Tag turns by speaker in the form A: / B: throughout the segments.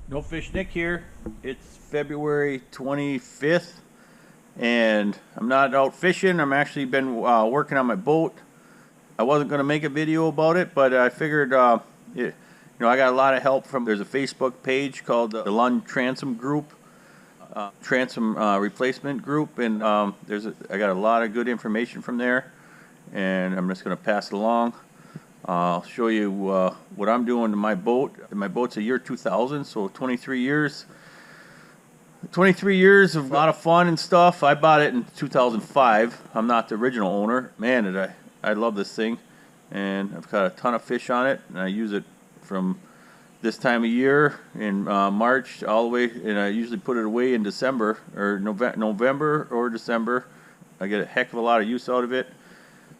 A: No Fish Nick here. It's February 25th and I'm not out fishing. I'm actually been working on my boat. I wasn't going to make a video about it, but I figured I got a lot of help from, there's a Facebook page called the Lund Transom group, Transom Replacement group, and I got a lot of good information from there, and I'm just going to pass it along. I'll show you what I'm doing to my boat. My boat's a year 2000, so 23 years. 23 years of a lot of fun and stuff. I bought it in 2005. I'm not the original owner. Man, did I love this thing. And I've got a ton of fish on it, and I use it from this time of year in March all the way, and I usually put it away in December or November or December. I get a heck of a lot of use out of it.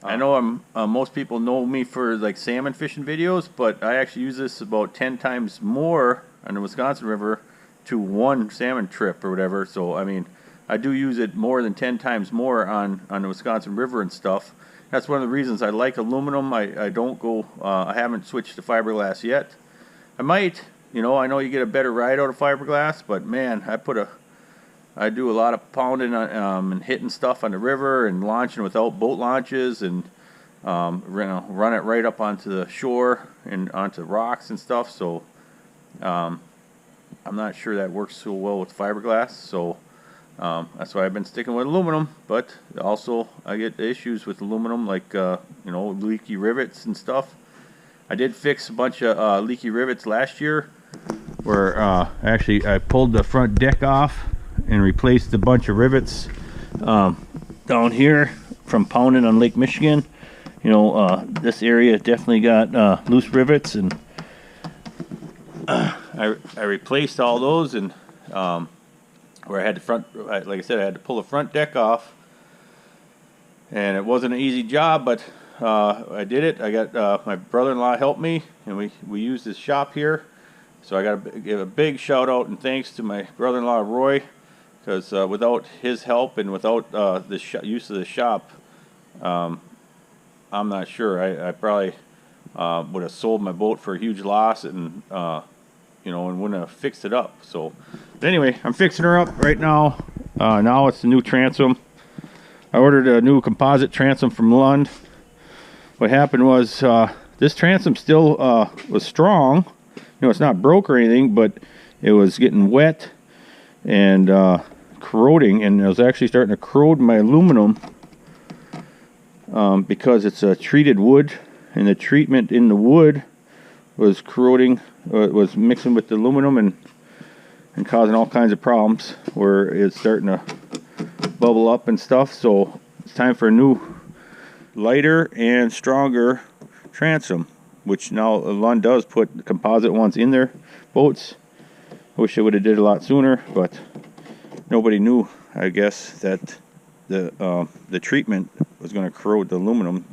A: I know most people know me for like salmon fishing videos, but I actually use this about 10 times more on the Wisconsin River to one salmon trip or whatever. So I mean, I do use it more than 10 times more on the Wisconsin River and stuff. That's one of the reasons I like aluminum. I don't go. I haven't switched to fiberglass yet. I might. I know you get a better ride out of fiberglass, but man, I do a lot of pounding and hitting stuff on the river and launching without boat launches and run it right up onto the shore and onto rocks and stuff. So I'm not sure that works so well with fiberglass. So that's why I've been sticking with aluminum. But also I get issues with aluminum, like leaky rivets and stuff. I did fix a bunch of leaky rivets last year, where actually I pulled the front deck off and replaced a bunch of rivets down here from pounding on Lake Michigan. This area definitely got loose rivets, and I replaced all those, and where I had like I said, I had to pull the front deck off, and it wasn't an easy job, but I did it. I got my brother-in-law helped me, and we used his shop here. So I got to give a big shout out and thanks to my brother-in-law Roy, because without his help and without the use of the shop, I'm not sure. I probably would have sold my boat for a huge loss, and and wouldn't have fixed it up. So, but anyway, I'm fixing her up right now. Now it's the new transom. I ordered a new composite transom from Lund. What happened was this transom still was strong. It's not broke or anything, but it was getting wet and corroding, and it was actually starting to corrode my aluminum because it's a treated wood, and the treatment in the wood was corroding. It was mixing with the aluminum and causing all kinds of problems where it's starting to bubble up and stuff. So it's time for a new, lighter and stronger transom, which now Lund does put composite ones in their boats. I wish I would have did it a lot sooner, but nobody knew, I guess, that the treatment was going to corrode the aluminum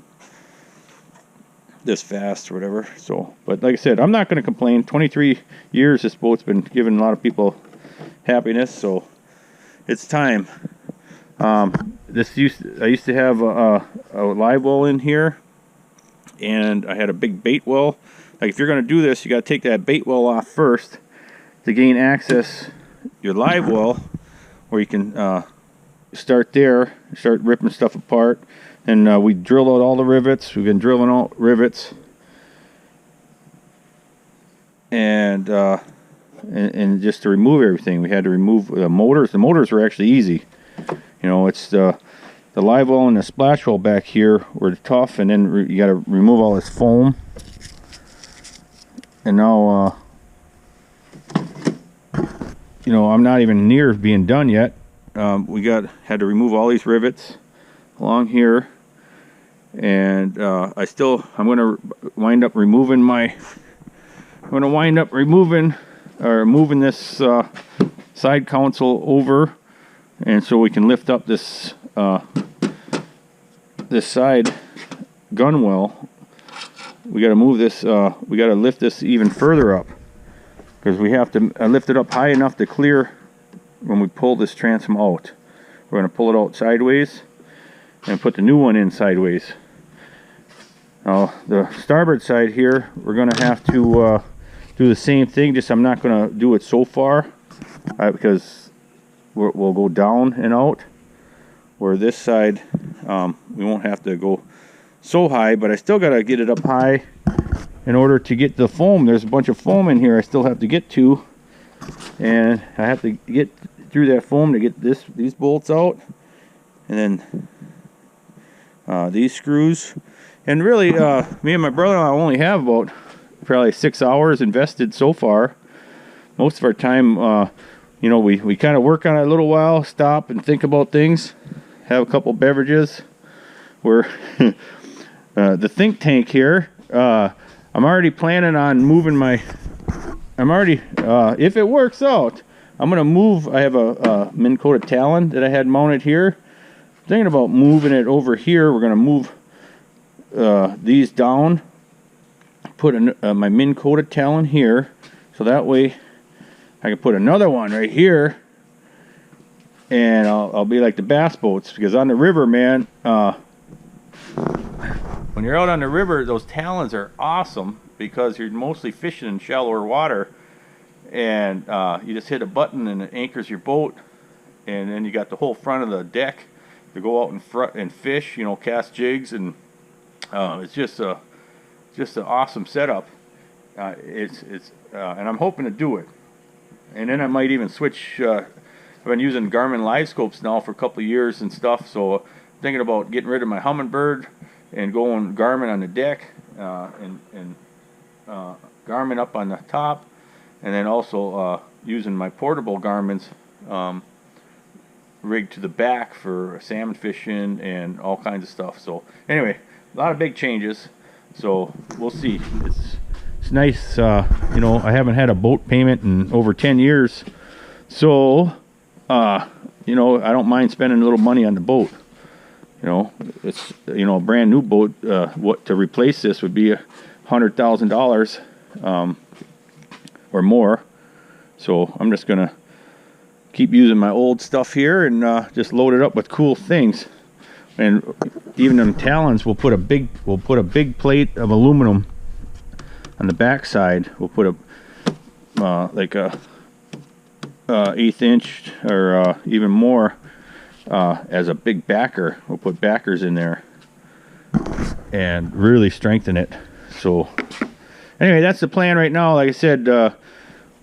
A: this fast or whatever. So, but like I said, I'm not going to complain. 23 years this boat's been giving a lot of people happiness, so it's time. I used to have a live well in here, and I had a big bait well. Like, if you're going to do this, you got to take that bait well off first to gain access your live well, where you can start there, start ripping stuff apart. And we drilled out all the rivets. We've been drilling out rivets, and just to remove everything, we had to remove the motors. The motors were actually easy. It's the live well and the splash well back here were tough, and then you got to remove all this foam. And now, I'm not even near being done yet. Had to remove all these rivets along here, and I'm going to wind up removing moving this side console over, and so we can lift up this side gun well. We got to move this. We got to lift this even further up, because we have to lift it up high enough to clear when we pull this transom out. We're going to pull it out sideways and put the new one in sideways. Now the starboard side here, we're going to have to do the same thing, just I'm not going to do it so far because we'll go down and out, where this side we won't have to go so high, but I still got to get it up high in order to get the foam. There's a bunch of foam in here I still have to get to, and I have to get through that foam to get these bolts out, and then these screws. And really, me and my brother-in-law only have about probably 6 hours invested so far. Most of our time, you know, we kind of work on it a little while, stop and think about things, have a couple beverages. We're the think tank here. I'm already planning on moving my. If it works out, I'm gonna move. I have a Minn coated Talon that I had mounted here. I'm thinking about moving it over here. We're gonna move these down. Put my Minn coated Talon here, so that way I can put another one right here, and I'll be like the bass boats, because on the river, man, when you're out on the river, those Talons are awesome because you're mostly fishing in shallower water, and you just hit a button and it anchors your boat, and then you got the whole front of the deck to go out in front and fish, you know, cast jigs, and it's just an awesome setup. And I'm hoping to do it. And then I might even switch. I've been using Garmin live scopes now for a couple of years and stuff, so I'm thinking about getting rid of my Humminbird and going Garmin on the deck, and Garmin up on the top, and then also using my portable Garmin's rigged to the back for salmon fishing and all kinds of stuff. So anyway, a lot of big changes, so we'll see. It's nice, you know, I haven't had a boat payment in over 10 years, so you know, I don't mind spending a little money on the boat. You know, it's, you know, a brand new boat. What to replace this would be $100,000 or more. So I'm just gonna keep using my old stuff here and just load it up with cool things. And even them Talons, we'll put a big plate of aluminum on the back side. We'll put a like a 1/8 inch or even more as a big backer. We'll put backers in there and really strengthen it. So anyway, that's the plan right now. Like I said,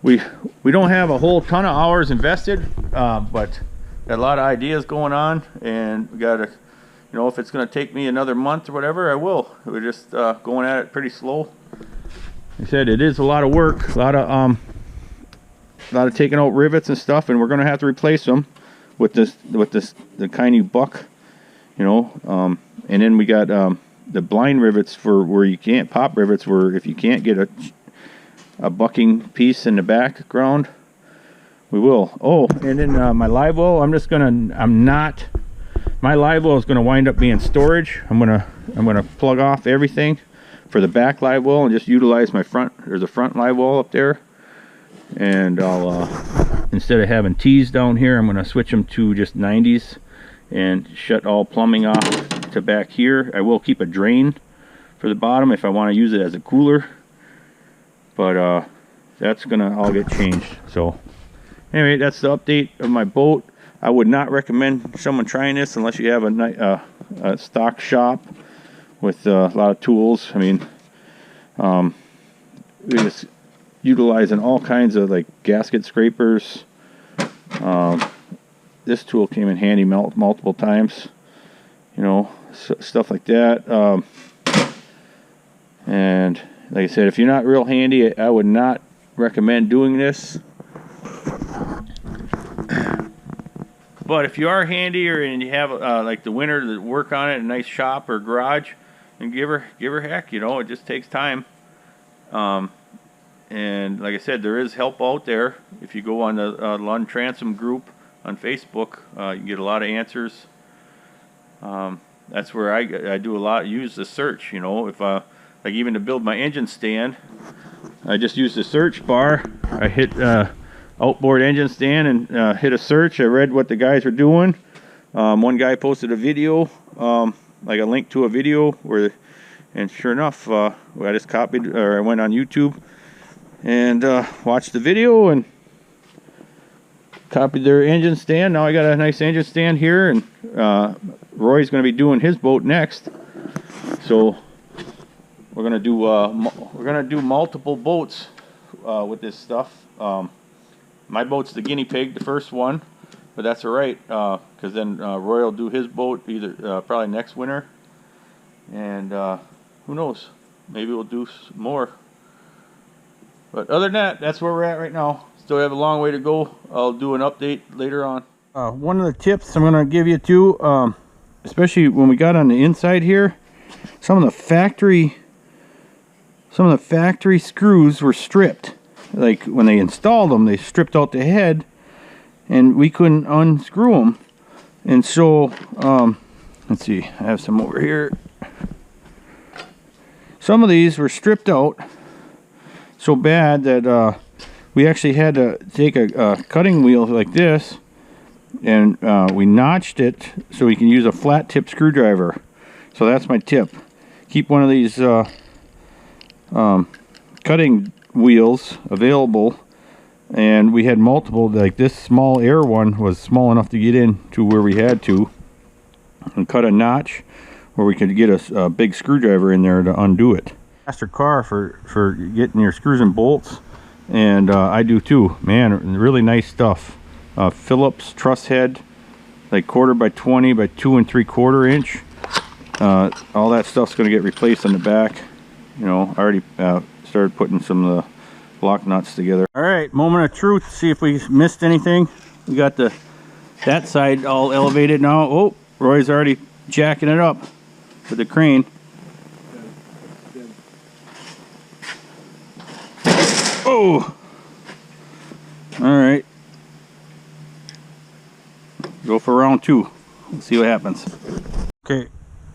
A: we don't have a whole ton of hours invested, but got a lot of ideas going on, and we gotta, you know, if it's gonna take me another month or whatever, I will. We're just going at it pretty slow. Like I said, it is a lot of work, a lot of taking out rivets and stuff, and we're gonna have to replace them with the kind you buck, you know. And then we got the blind rivets for where you can't, pop rivets, where if you can't get a bucking piece in the background, we will. Oh, and then my live well, my live well is gonna wind up being storage. I'm gonna plug off everything for the back live well and just utilize my front. There's a front live well up there, and I'll instead of having T's down here, I'm gonna switch them to just 90s and shut all plumbing off to back here. I will keep a drain for the bottom if I want to use it as a cooler, but that's gonna all get changed. So anyway, that's the update of my boat. I would not recommend someone trying this unless you have a stock shop with a lot of tools. I mean, we're just utilizing all kinds of like gasket scrapers. This tool came in handy multiple times, you know, stuff like that. And like I said, if you're not real handy, I would not recommend doing this. But if you are handier and you have like the winter to work on it, a nice shop or garage, then give her heck, you know, it just takes time. And like I said, there is help out there. If you go on the Lund Transom group on Facebook, you can get a lot of answers. That's where I do a lot, use the search, you know. If like even to build my engine stand, I just use the search bar. I hit outboard engine stand and hit a search. I read what the guys were doing. One guy posted a video, like a link to a video where, and sure enough, I just copied, or I went on YouTube and watched the video and copied their engine stand. Now I got a nice engine stand here, and Roy's going to be doing his boat next. So we're going to do multiple boats with this stuff. My boat's the guinea pig, the first one, but that's all right, because then Roy will do his boat either probably next winter, and who knows, maybe we'll do more. But other than that, that's where we're at right now. Still have a long way to go. I'll do an update later on. One of the tips I'm going to give you too, especially when we got on the inside here, some of the factory screws were stripped. Like when they installed them, they stripped out the head, and we couldn't unscrew them. And so, let's see, I have some over here. Some of these were stripped out so bad that we actually had to take a cutting wheel like this, and we notched it so we can use a flat tip screwdriver. So that's my tip. Keep one of these cutting wheels available, and we had multiple. Like this small air one was small enough to get in to where we had to, and cut a notch where we could get a big screwdriver in there to undo it. Faster car for getting your screws and bolts, and I do too, man. Really nice stuff. Phillips truss head, like 1/4 by 20 by 2 3/4 inch. All that stuff's going to get replaced on the back. You know, I already started putting some of the block nuts together. All right, moment of truth. See if we missed anything. We got that side all elevated now. Oh, Roy's already jacking it up with the crane. Oh, all right. Go for round 2. Let's see what happens. Okay,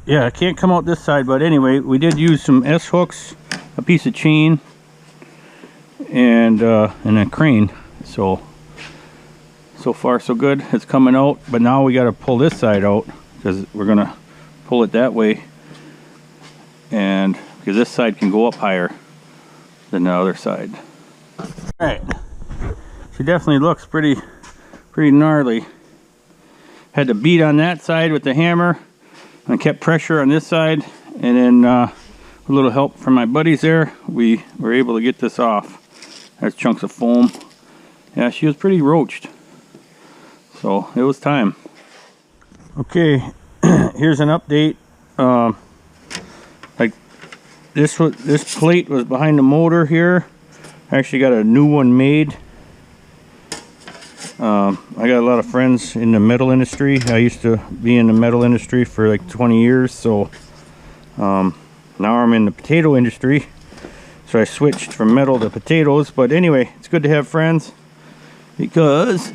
A: yeah, I can't come out this side, but anyway, we did use some S hooks, a piece of chain, and a crane. So far so good. It's coming out, but now we got to pull this side out because we're gonna pull it that way, and because this side can go up higher than the other side. All right, she definitely looks pretty gnarly. Had to beat on that side with the hammer. I kept pressure on this side, and then with a little help from my buddies there, we were able to get this off. There's chunks of foam. Yeah, she was pretty roached, so it was time. Okay, here's an update. Like this plate was behind the motor here. I actually got a new one made. I got a lot of friends in the metal industry. I used to be in the metal industry for like 20 years, so now I'm in the potato industry, so I switched from metal to potatoes. But anyway, it's good to have friends, because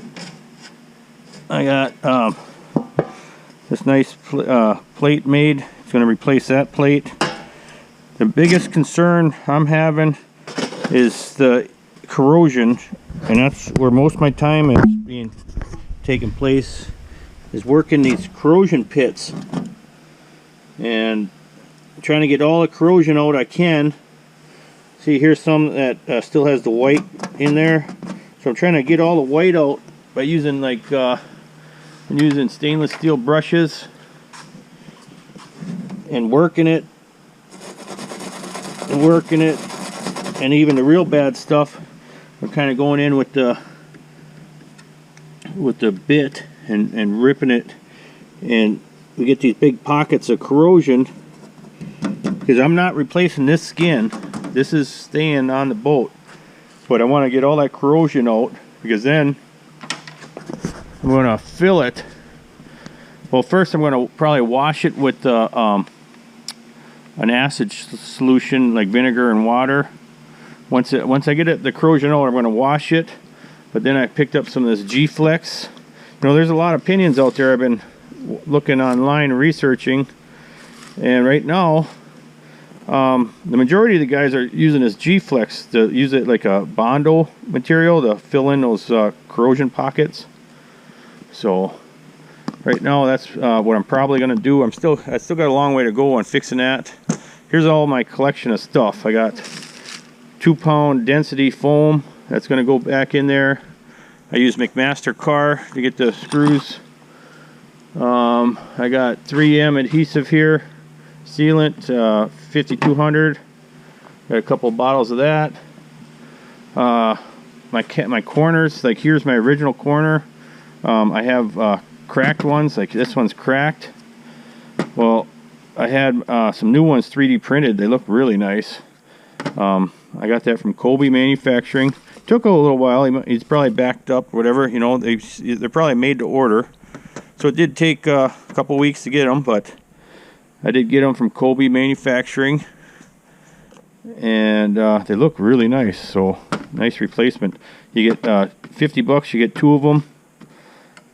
A: I got this nice plate made. It's going to replace that plate. The biggest concern I'm having is the corrosion, and that's where most of my time is being taken place, is working these corrosion pits and trying to get all the corrosion out I can. See, here's some that still has the white in there, so I'm trying to get all the white out by using like I'm using stainless steel brushes and working it, and even the real bad stuff, we're kind of going in with the bit and ripping it, and we get these big pockets of corrosion, because I'm not replacing this skin. This is staying on the boat, but I want to get all that corrosion out, because then I'm going to fill it. Well, first I'm going to probably wash it with an acid solution like vinegar and water. Once I get the corrosion out, I'm going to wash it. But then I picked up some of this G-Flex. You know, there's a lot of opinions out there. I've been looking online, researching, and right now the majority of the guys are using this G-Flex to use it like a Bondo material to fill in those corrosion pockets. So right now that's what I'm probably going to do. I still got a long way to go on fixing that. Here's all my collection of stuff. I got 2-pound density foam. That's going to go back in there. I use McMaster car to get the screws. I got 3M adhesive here, sealant, 5200. Got a couple bottles of that. My corners, like here's my original corner. I have cracked ones, like this one's cracked. Well, I had some new ones 3D printed. They look really nice. I got that from Kobe Manufacturing. Took a little while. He's probably backed up, whatever. You know, they're probably made to order. So it did take a couple weeks to get them, but I did get them from Kobe Manufacturing, and they look really nice. So nice replacement. You get 50 bucks. You get 2 of them.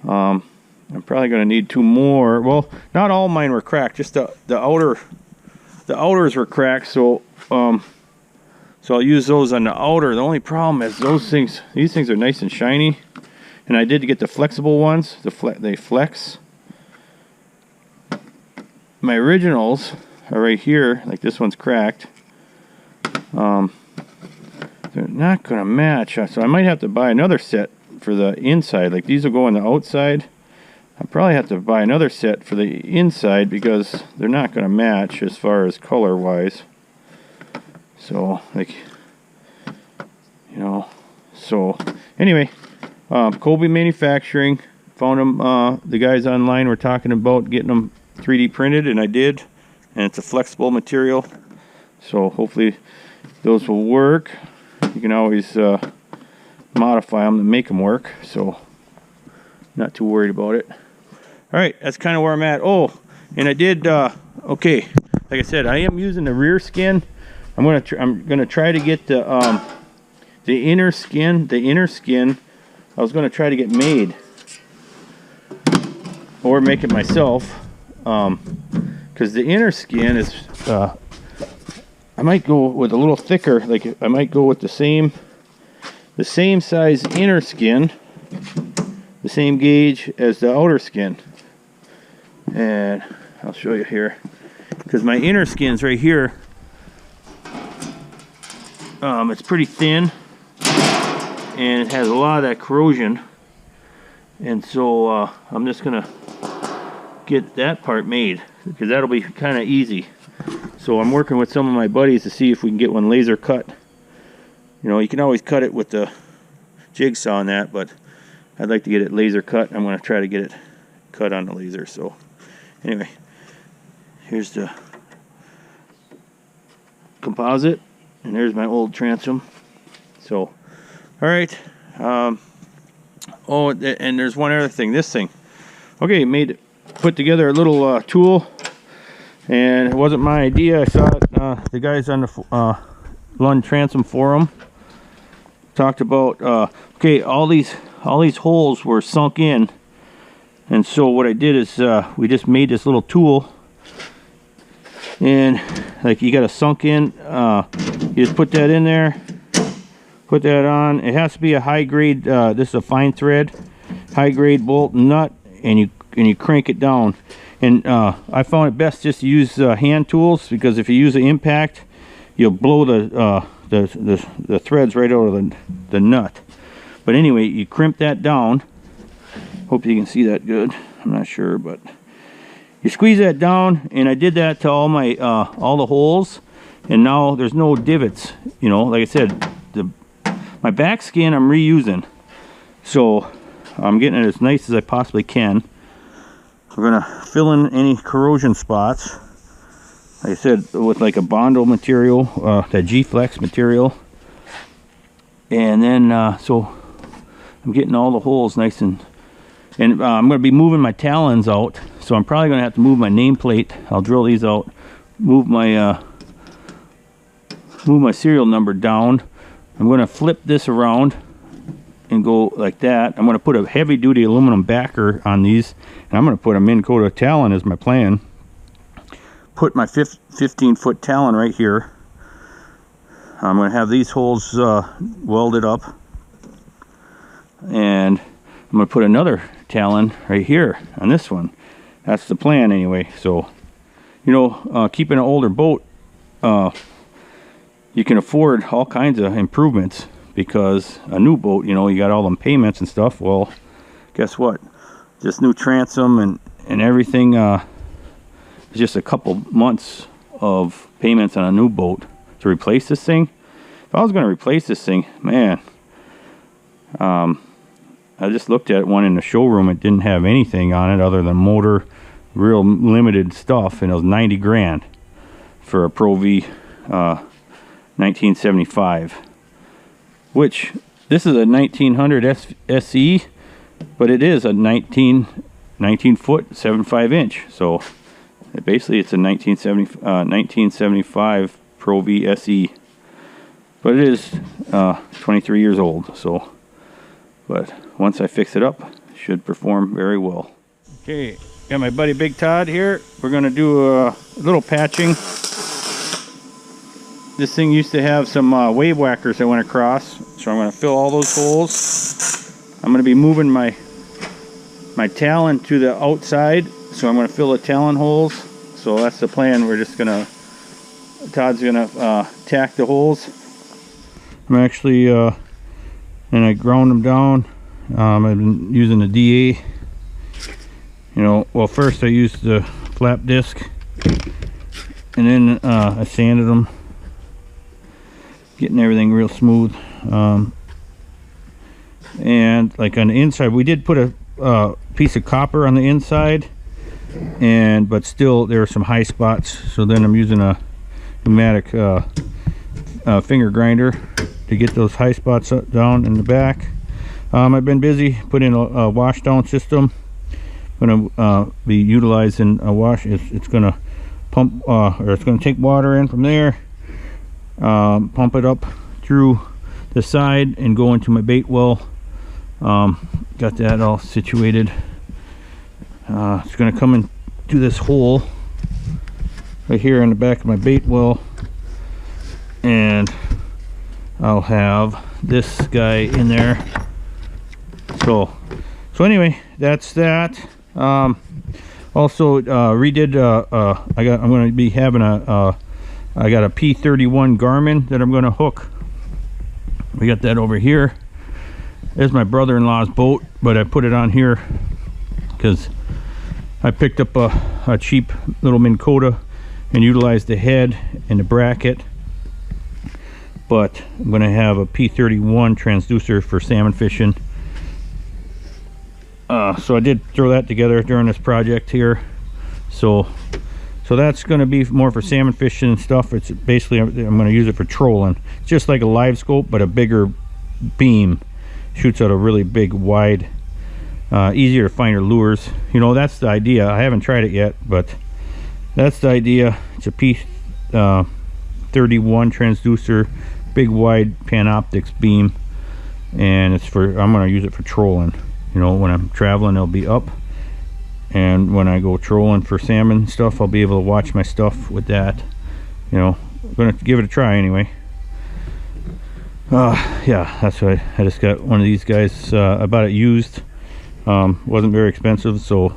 A: I'm probably going to need 2 more. Well, not all mine were cracked. Just the outers were cracked. So so I'll use those on the outer. The only problem is these things are nice and shiny. And I did get the flexible ones. They flex. My originals are right here. Like this one's cracked. They're not going to match. So I might have to buy another set for the inside. Like these will go on the outside. I probably have to buy another set for the inside because they're not going to match as far as color wise. So like, you know, so anyway, Kobe Manufacturing, found them, the guys online were talking about getting them 3D printed, and I did, and it's a flexible material, so hopefully those will work. You can always modify them to make them work, so not too worried about it. Alright, that's kind of where I'm at. Oh, and I did, okay, like I said, I am using the rear skin. I'm gonna try to get the inner skin. I was gonna try to get made, or make it myself, because the inner skin is. I might go with a little thicker. Like I might go with the same size inner skin, the same gauge as the outer skin, and I'll show you here, because my inner skin's right here. It's pretty thin, and it has a lot of that corrosion, and so I'm just gonna get that part made because that'll be kind of easy. So I'm working with some of my buddies to see if we can get one laser cut. You know, you can always cut it with the jigsaw on that, but I'd like to get it laser cut. I'm going to try to get it cut on the laser. So anyway, here's the composite, and there's my old transom. So all right, oh, and there's one other thing. This thing, okay, put together a little tool, and it wasn't my idea. I saw it, the guys on the Lund Transom forum talked about, okay, all these holes were sunk in, and so what I did is we just made this little tool, and like you got a sunk in, you just put that in there, put that on. It has to be a high grade, this is a fine thread, high grade bolt and nut, and you crank it down. And I found it best just to use hand tools, because if you use an impact, you'll blow the threads right out of the nut. But anyway, you crimp that down. Hope you can see that good. I'm not sure, but you squeeze that down, and I did that to all my all the holes, and now there's no divots. You know, like I said, my back skin I'm reusing, so I'm getting it as nice as I possibly can. We're gonna fill in any corrosion spots, like I said, with like a Bondo material, that G-Flex material, and then so I'm getting all the holes nice, and I'm gonna be moving my talons out, so I'm probably gonna have to move my nameplate. I'll drill these out, move my serial number down. I'm gonna flip this around and go like that. I'm going to put a heavy duty aluminum backer on these, and I'm going to put a Minn Kota talon as my plan. Put my 15-foot talon right here. I'm going to have these holes welded up, and I'm going to put another talon right here on this one. That's the plan anyway. So, you know, keeping an older boat, you can afford all kinds of improvements, because a new boat, you know, you got all them payments and stuff. Well, guess what? This new transom and everything, it's just a couple months of payments on a new boat to replace this thing. If I was going to replace this thing, man, I just looked at one in the showroom. It didn't have anything on it other than motor, real limited stuff, and it was 90 grand for a ProV 1975, which this is a 1900 SE, but it is a 19 foot 7.5 inch, so basically it's a 1975 ProV SE, but it is 23 years old. So, but once I fix it up, it should perform very well. Okay, got my buddy Big Todd here. We're gonna do a little patching. This thing used to have some wave whackers that went across, so I'm gonna fill all those holes. I'm gonna be moving my talon to the outside, so I'm gonna fill the talon holes. So that's the plan. We're just gonna, Todd's gonna tack the holes. I'm actually and I ground them down. I've been using the DA. You know, well, first I used the flap disc, and then I sanded them, getting everything real smooth. And like on the inside, we did put a piece of copper on the inside, but still there are some high spots. So then I'm using a pneumatic finger grinder to get those high spots down in the back. I've been busy putting a wash down system. I'm gonna be utilizing a wash. It's gonna pump or it's gonna take water in from there, pump it up through the side and go into my bait well. Got that all situated. It's gonna come into this hole right here in the back of my bait well, and I'll have this guy in there. So anyway, that's that. Also redid I'm going to be having I got a P31 Garmin that I'm going to hook. We got that over here. There's my brother-in-law's boat, but I put it on here because I picked up a cheap little Minn Kota and utilized the head and the bracket. But I'm going to have a P31 transducer for salmon fishing. So I did throw that together during this project here. So that's going to be more for salmon fishing and stuff. It's basically, I'm going to use it for trolling. It's just like a live scope, but a bigger beam. Shoots out a really big, wide, easier to find your lures. You know, that's the idea. I haven't tried it yet, but that's the idea. It's a P31 transducer, big, wide Panoptics beam, and it's for, I'm going to use it for trolling. You know, when I'm traveling, it'll be up, and when I go trolling for salmon stuff, I'll be able to watch my stuff with that. You know, I'm gonna give it a try anyway. Yeah, that's right. I just got one of these guys. I bought it used. Wasn't very expensive, so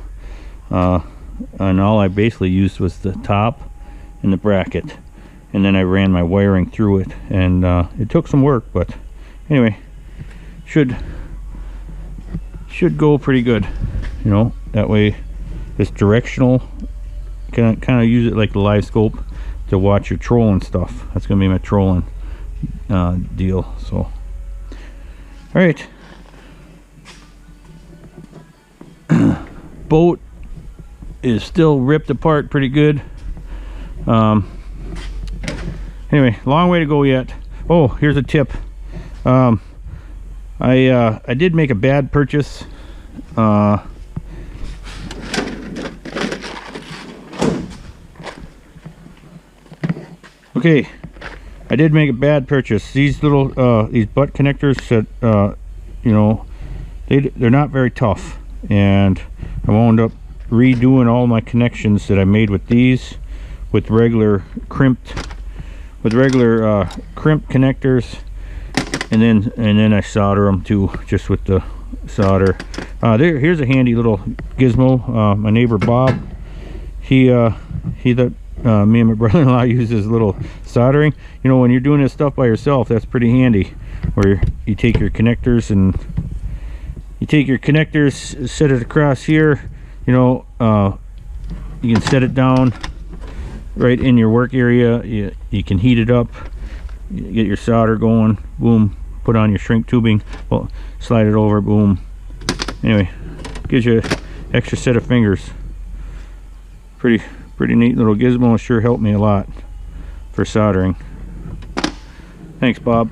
A: and all I basically used was the top and the bracket, and then I ran my wiring through it, and it took some work, but anyway, should go pretty good. You know, that way it's directional. Kind of use it like the live scope to watch your trolling stuff. That's gonna be my trolling deal. So all right. Boat is still ripped apart pretty good. Anyway, long way to go yet. Oh, here's a tip. I did make a bad purchase. Okay, I did make a bad purchase. These little these butt connectors that you know, they're not very tough, and I wound up redoing all my connections that I made with these with regular crimped connectors. And then I solder them too, just with the solder. Here's a handy little gizmo. My neighbor Bob, he
B: me and my brother-in-law use this little soldering. You know, when you're doing this stuff by yourself, that's pretty handy, where you take your connectors and set it across here. You know, you can set it down right in your work area. You can heat it up, you get your solder going, boom, put on your shrink tubing, well, slide it over, boom. Anyway, gives you an extra set of fingers. Pretty neat little gizmo. Sure helped me a lot for soldering. Thanks, Bob.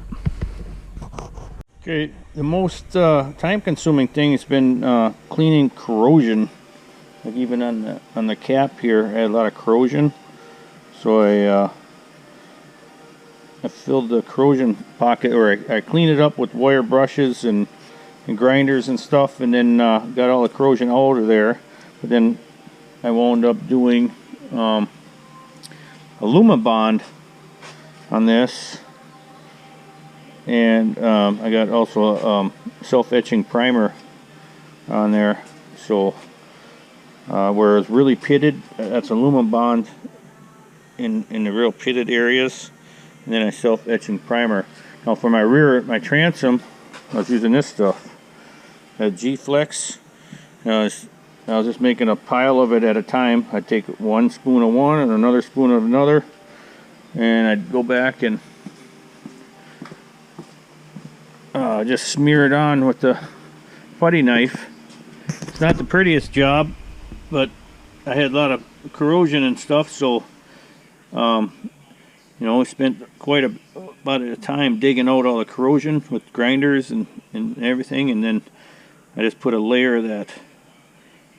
B: Okay, the most time-consuming thing has been cleaning corrosion. Like even on the cap here, I had a lot of corrosion, so I filled the corrosion pocket, or I cleaned it up with wire brushes and grinders and stuff, and then got all the corrosion out of there. But then I wound up doing Bond on this, and I got also a self-etching primer on there. So where it's really pitted, that's Bond in the real pitted areas, and then a self-etching primer. Now for my rear, my transom, I was using this stuff, G-Flex. I was just making a pile of it at a time. I'd take one spoon of one and another spoon of another, and I'd go back and just smear it on with the putty knife. It's not the prettiest job, but I had a lot of corrosion and stuff, so you know, we spent about a time digging out all the corrosion with grinders and everything, and then I just put a layer of that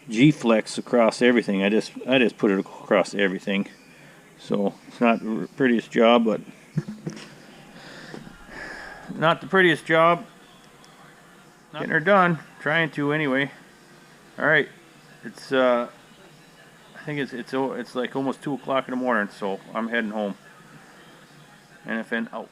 B: G-Flex across everything. I just put it across everything. So it's not the prettiest job, but getting her done. Trying to anyway. All right, it's I think it's like almost 2 o'clock in the morning, so I'm heading home. NFN out.